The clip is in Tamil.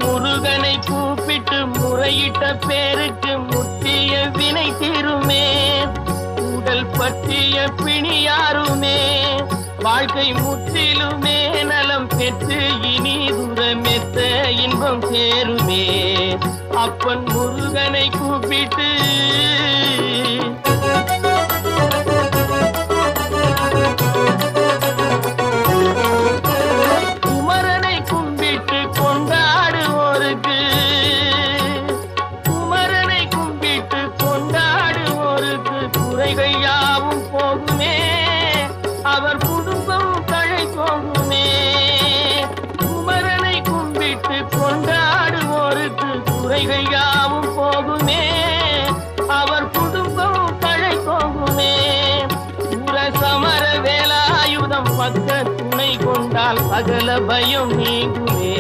முருகனை கூப்பிட்டு முறையிட்ட பேருக்கு முற்றிய வினை தீருமே. உடல் பற்றிய பிணியாருமே வாழ்க்கை முற்றிலுமே நலம் பெற்று இனி துரமெத்த இன்பம் சேருமே. அப்பன் முருகனை கூப்பிட்டு குமரனை கும்பிட்டு கொண்டாடுவோருக்கு குமரனை கும்பிட்டு கொண்டாடுவோருக்கு குறைகள் யாவும் போகுமே. அவர் குடும்பம் தழை போகுமே. குமரனை கும்பிட்டு கொண்டாடுவோருக்கு குறைகள் யாவும் போகுமே. அவர் குடும்பம் தழை போகுமே. சமர வேலாயுதம் பக்க துணை கொண்டால் சகல பயம் நீங்குமே.